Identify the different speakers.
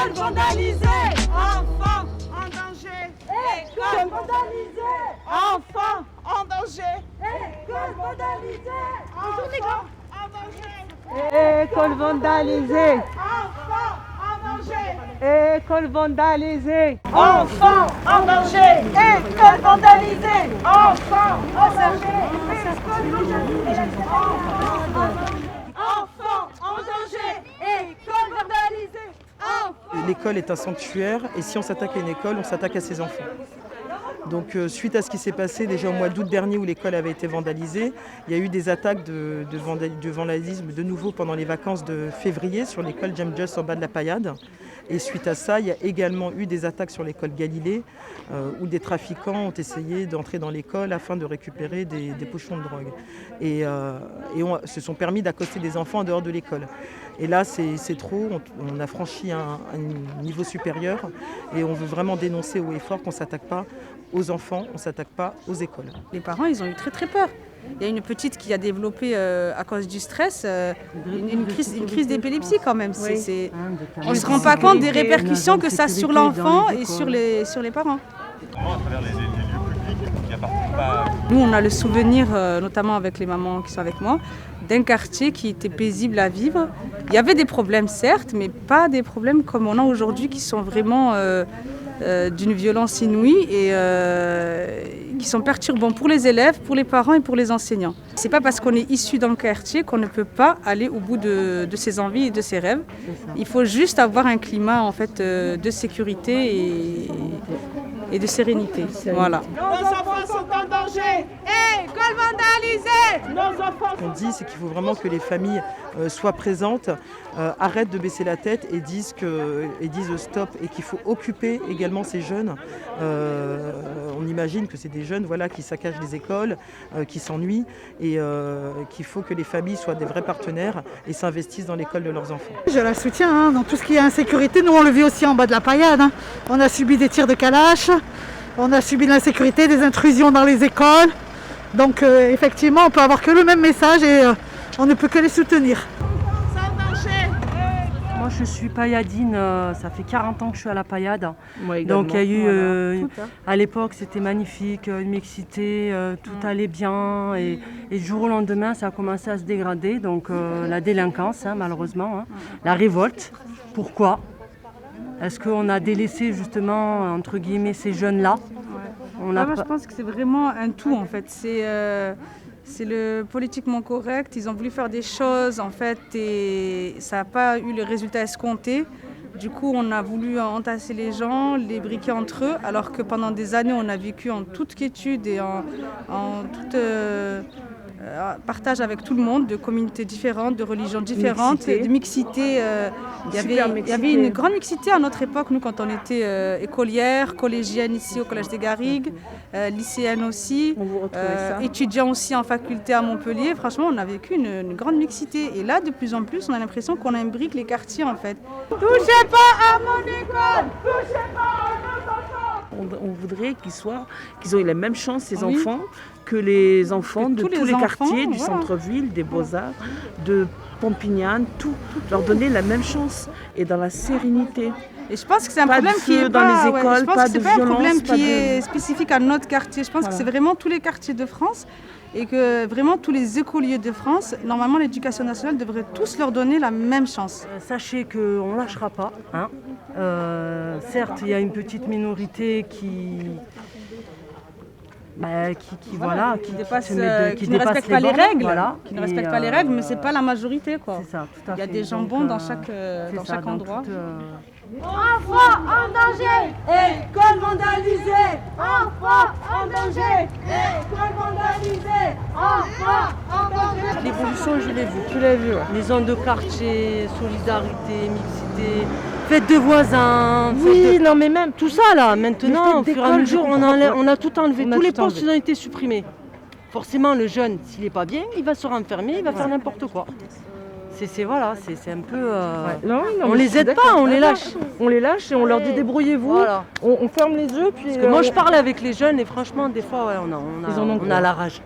Speaker 1: École vandalisée. Enfants en danger. École vandalisée. Enfants en danger. École vandalisée. Enfants en danger.
Speaker 2: École vandalisée.
Speaker 1: Enfants en danger.
Speaker 2: École vandalisée.
Speaker 1: Enfants en danger. École vandalisée. Enfants en danger. École vandalisée. Enfants en danger. École vandalisée. Enfants.
Speaker 3: L'école est un sanctuaire et si on s'attaque à une école, on s'attaque à ses enfants. Donc suite à ce qui s'est passé déjà au mois d'août dernier où l'école avait été vandalisée, il y a eu des attaques de vandalisme de nouveau pendant les vacances de février sur l'école James Joyce en bas de la Paillade. Et suite à ça, il y a également eu des attaques sur l'école Galilée où des trafiquants ont essayé d'entrer dans l'école afin de récupérer des pochons de drogue. Et se sont permis d'accoster des enfants en dehors de l'école. Et là, c'est trop, on a franchi un niveau supérieur et on veut vraiment dénoncer haut et fort qu'on ne s'attaque pas aux enfants, on ne s'attaque pas aux écoles.
Speaker 4: Les parents, ils ont eu très très peur. Il y a une petite qui a développé, à cause du stress, une crise d'épilepsie quand même. On ne se rend pas compte des répercussions que ça a sur l'enfant et sur les parents.
Speaker 5: À travers les lieux publics qui appartiennent pas.
Speaker 4: Nous, on a le souvenir, notamment avec les mamans qui sont avec moi, d'un quartier qui était paisible à vivre. Il y avait des problèmes, certes, mais pas des problèmes comme on a aujourd'hui qui sont vraiment d'une violence inouïe et qui sont perturbants pour les élèves, pour les parents et pour les enseignants. C'est pas parce qu'on est issu d'un quartier qu'on ne peut pas aller au bout de ses envies et de ses rêves. Il faut juste avoir un climat en fait de sécurité et de sérénité. Voilà.
Speaker 1: Nos enfants sont en danger. École vandalisée. Nos enfants.
Speaker 3: Ce qu'on dit, c'est qu'il faut vraiment que les familles soient présentes, arrêtent de baisser la tête et disent stop et qu'il faut occuper également ces jeunes. On imagine que c'est des jeunes qui saccagent les écoles, qui s'ennuient et qu'il faut que les familles soient des vrais partenaires et s'investissent dans l'école de leurs enfants.
Speaker 6: Je la soutiens dans tout ce qui est insécurité. Nous, on le vit aussi en bas de la Paillade. On a subi des tirs de Kalash, on a subi de l'insécurité, des intrusions dans les écoles. Donc effectivement, on peut avoir que le même message et on ne peut que les soutenir.
Speaker 7: Moi je suis pailladine, ça fait 40 ans que je suis à la Paillade.
Speaker 2: Moi également.
Speaker 7: Donc il y a eu, à l'époque c'était magnifique, une mixité, tout allait bien et du jour au lendemain ça a commencé à se dégrader. Donc la délinquance malheureusement, la révolte. Pourquoi ? Est-ce qu'on a délaissé justement entre guillemets ces jeunes-là ?
Speaker 4: Moi je pense que c'est vraiment un tout en fait. C'est le politiquement correct, ils ont voulu faire des choses en fait et ça n'a pas eu le résultat escompté. Du coup on a voulu entasser les gens, les briquer entre eux, alors que pendant des années on a vécu en toute quiétude et en toute partage avec tout le monde, de communautés différentes, de religions différentes, de mixité. Il y avait une grande mixité à notre époque, nous quand on était écolière, collégienne ici au Collège des Garrigues, lycéenne aussi, étudiant aussi en faculté à Montpellier. Franchement, on a vécu une grande mixité. Et là, de plus en plus, on a l'impression qu'on imbrique les quartiers en fait.
Speaker 1: Touchez pas à mon école. Touchez pas à nos enfants.
Speaker 2: On voudrait qu'ils aient les mêmes chances, ces enfants, que les enfants de tous les quartiers, du centre-ville, des Beaux-Arts, de Pompignane, tout. Leur donner la même chance et dans la sérénité.
Speaker 4: Et je pense que c'est un problème qui est
Speaker 2: dans les écoles,
Speaker 4: je pense
Speaker 2: pas
Speaker 4: que c'est
Speaker 2: de
Speaker 4: pas un
Speaker 2: violence,
Speaker 4: problème
Speaker 2: pas
Speaker 4: qui
Speaker 2: de...
Speaker 4: est spécifique à notre quartier. Je pense que c'est vraiment tous les quartiers de France et que vraiment tous les écoliers de France, normalement l'éducation nationale devrait tous leur donner la même chance.
Speaker 7: Sachez qu'on ne lâchera pas. Certes, il y a une petite minorité qui
Speaker 4: ne respecte pas les règles, qui ne respecte pas les règles, mais c'est pas la majorité quoi.
Speaker 7: C'est ça, tout à fait.
Speaker 4: Il y a des gens bons dans chaque endroit.
Speaker 1: Enfants en danger. École vandalisée. Enfants en danger. École vandalisée. Enfants en danger.
Speaker 7: L'évolution, je l'ai vue. Tu l'as vue, ouais. Les zones de quartier, solidarité, mixité, fête de voisins.
Speaker 2: Non mais même
Speaker 7: tout ça là, maintenant, au fur et à mesure, on a tout enlevé. Tous les postes ont été supprimés. Forcément, le jeune, s'il n'est pas bien, il va se renfermer, il va faire n'importe quoi. C'est un peu... on les aide pas, on les lâche.
Speaker 2: On les lâche et on leur dit débrouillez-vous.
Speaker 7: Voilà.
Speaker 2: On ferme les yeux. Puis
Speaker 7: Parce que moi je parle avec les jeunes et franchement des fois on a la rage.